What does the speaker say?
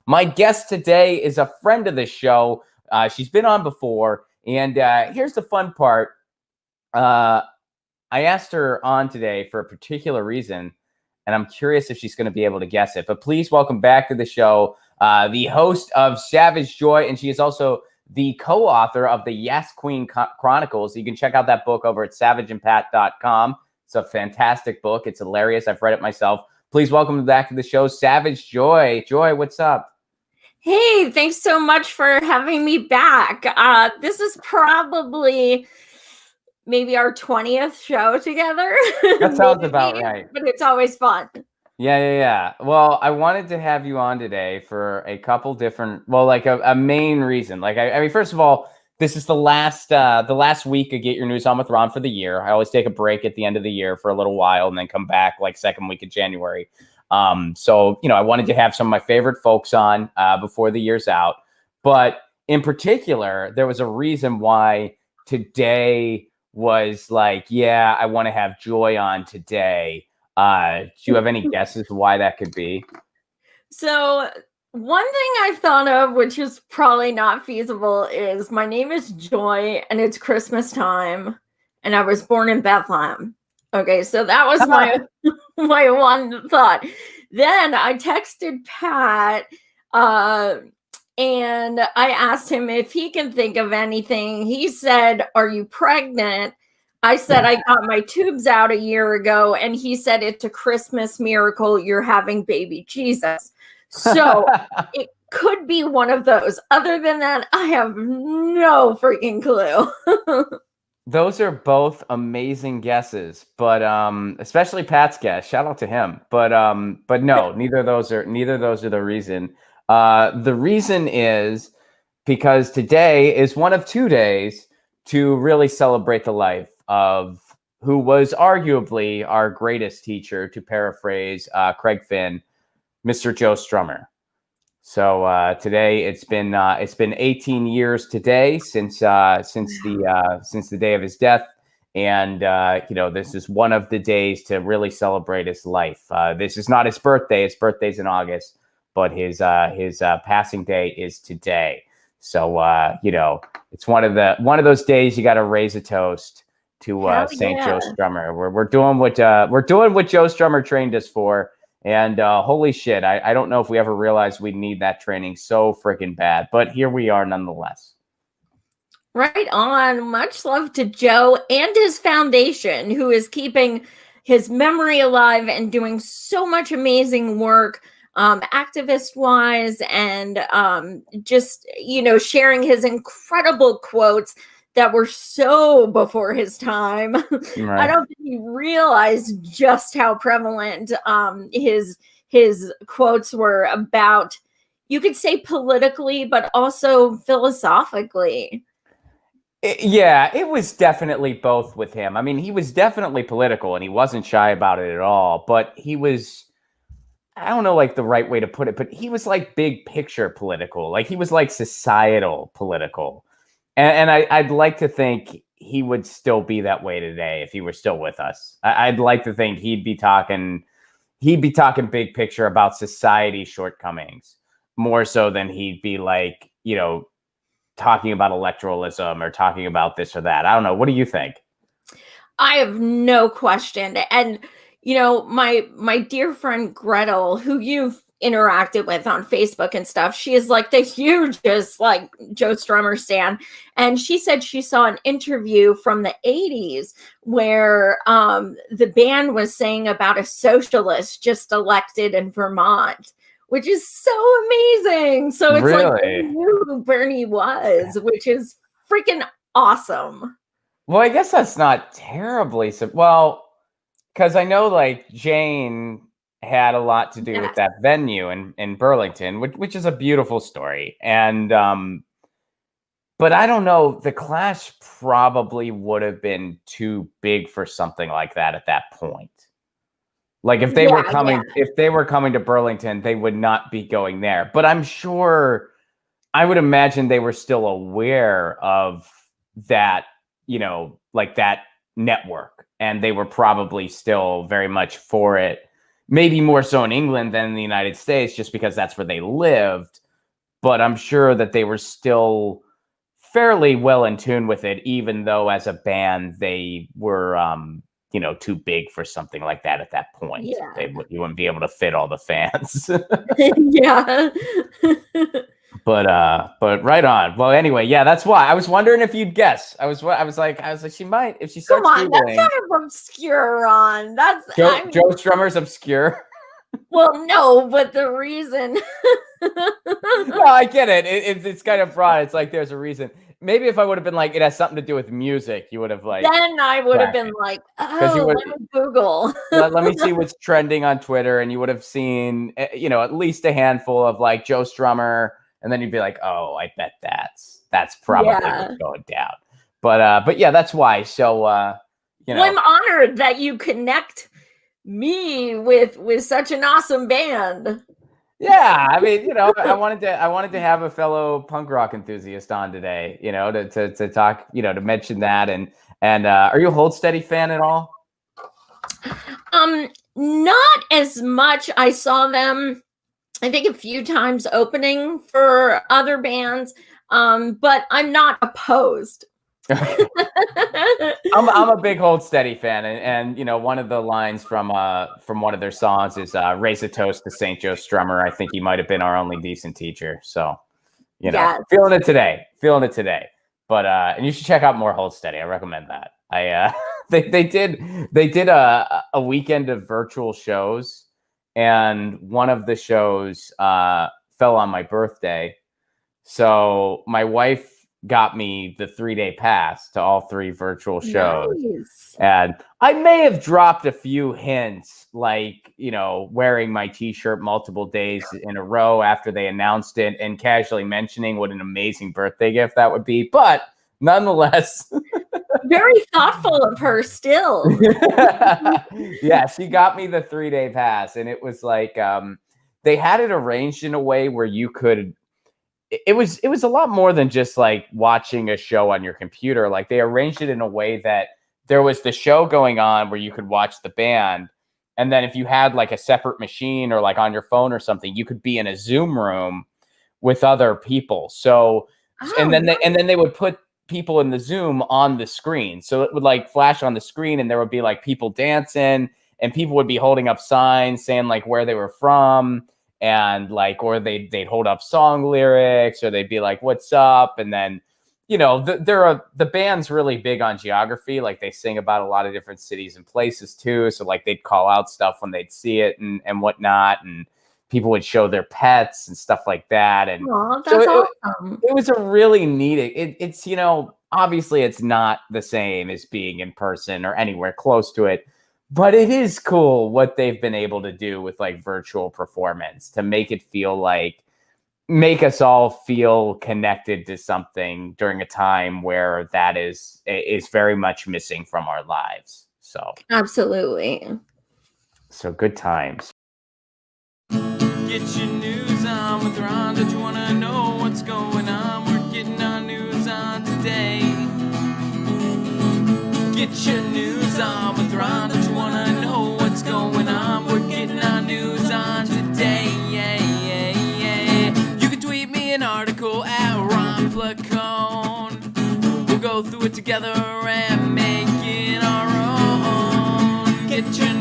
My guest today is a friend of the show. She's been on before. And here's the fun part. I asked her on today for a particular reason, and I'm curious if she's going to be able to guess it. But please welcome back to the show the host of Savage Joy, and she is also the co-author of the Yes Queen Chronicles. You can check out that book over at savageandpat.com. It's a fantastic book. It's hilarious. I've read it myself. Please welcome back to the show, Savage Joy. Joy, what's up? Hey, thanks so much for having me back. This is probably maybe our 20th show together. That sounds about right. But it's always fun. Yeah. Well, I wanted to have you on today for a couple different, like a main reason. Like, I mean, first of all, this is the last week of Get Your News On with Ron for the year. I always take a break at the end of the year for a little while and then come back like second week of January. So, I wanted to have some of my favorite folks on before the year's out. But in particular, there was a reason why today was like, yeah, I want to have Joy on today. Do you have any guesses why that could be? So one thing I've thought of, which is probably not feasible, is my name is Joy and it's Christmas time and I was born in Bethlehem. Okay, so that was my my one thought. Then I texted Pat and I asked him if he can think of anything. He said, "Are you pregnant?" I said, "I got my tubes out a year ago." And he said, "It's a Christmas miracle. You're having baby Jesus." So it could be one of those. Other than that, I have no freaking clue. Those are both amazing guesses, but especially Pat's guess. Shout out to him. But no, neither of those are the reason. The reason is because today is one of 2 days to really celebrate the life of who was arguably our greatest teacher, to paraphrase Craig Finn, Mr. Joe Strummer. So today it's been 18 years today since the day of his death, and this is one of the days to really celebrate his life. This is not his birthday; his birthday's in August, but his passing day is today. So it's one of those days you got to raise a toast to Saint Joe Strummer. We're doing what Joe Strummer trained us for. And holy shit, I don't know if we ever realized we'd need that training so freaking bad. But here we are nonetheless. Right on. Much love to Joe and his foundation, who is keeping his memory alive and doing so much amazing work, activist-wise, and just, sharing his incredible quotes that were so before his time. Right. I don't think he realized just how prevalent his quotes were about, you could say politically, but also philosophically. It was definitely both with him. I mean, he was definitely political and he wasn't shy about it at all, but he was, I don't know like the right way to put it, but he was like big picture political. Like he was like societal political. And I'd like to think he would still be that way today if he were still with us. I'd like to think he'd be talking big picture about society shortcomings more so than he'd be like, talking about electoralism or talking about this or that. I don't know. What do you think? I have no question. And, my dear friend Gretel, who you've interacted with on Facebook and stuff, she is like the hugest like Joe Strummer stan, and she said she saw an interview from the 80s where the band was saying about a socialist just elected in Vermont, which is so amazing. So it's really? Like they knew who Bernie was, which is freaking awesome. Well, I guess that's not terribly because I know like Jane had a lot to do with that venue in Burlington, which is a beautiful story. And but I don't know, the Clash probably would have been too big for something like that at that point. Like if they were coming to Burlington, they would not be going there. But I'm sure, I would imagine they were still aware of that, like that network, and they were probably still very much for it. maybe more so in England than in the United States, just because that's where they lived. But I'm sure that they were still fairly well in tune with it, even though as a band they were, too big for something like that at that point. Yeah. You wouldn't be able to fit all the fans. Yeah. But right on. Well, anyway, yeah, that's why I was wondering if you'd guess. I was like, she might if she Come starts on, that's googling. kind of obscure, Ron. That's Joe Strummer's obscure. well, no, but the reason. No, I get it. It's kind of broad. It's like there's a reason. Maybe if I would have been like, it has something to do with music, you would have like Then I would have cracked been it. like, Because you oh, would let me Google. let me see what's trending on Twitter, and you would have seen, at least a handful of like Joe Strummer, and then you'd be like, oh, I bet that's probably Yeah. what's going down. But yeah, that's why. So Well, I'm honored that you connect me with such an awesome band. yeah, I mean, I wanted to have a fellow punk rock enthusiast on today, to talk, to mention that. And are you a Hold Steady fan at all? Not as much. I saw them, I think, a few times opening for other bands, but I'm not opposed. I'm a big Hold Steady fan, and one of the lines from one of their songs is "Raise a toast to Saint Joe Strummer. I think he might have been our only decent teacher." So, Yes. feeling it today. But and you should check out more Hold Steady. I recommend that. They did a weekend of virtual shows, and one of the shows fell on my birthday, so my wife got me the 3-day pass to all 3 virtual shows. Nice. And I may have dropped a few hints, like, wearing my t-shirt multiple days in a row after they announced it and casually mentioning what an amazing birthday gift that would be. But nonetheless, very thoughtful of her still. yeah, she got me the 3-day pass, and it was like, they had it arranged in a way where you could, it was a lot more than just like watching a show on your computer. Like, they arranged it in a way that there was the show going on where you could watch the band, and then if you had like a separate machine or like on your phone or something, you could be in a Zoom room with other people. So and then they would put people in the Zoom on the screen, so it would like flash on the screen, and there would be like people dancing, and people would be holding up signs saying like where they were from, and like, or they'd hold up song lyrics, or they'd be like, what's up? And then, the band's really big on geography. Like, they sing about a lot of different cities and places too. So like, they'd call out stuff when they'd see it and whatnot. And people would show their pets and stuff like that. And that's awesome. It was a really neat, it's, obviously it's not the same as being in person or anywhere close to it, but it is cool what they've been able to do with like virtual performance to make it make us all feel connected to something during a time where that is very much missing from our lives. So absolutely. So good times. Get your news on with Ron. Don't you want to know what's going on? We're getting our news on today. Get your news on with Ron. Don't you want to know what's going on? We're getting our news on today. You can tweet me an article at Ron Placone. We'll go through it together and make it our own. Get your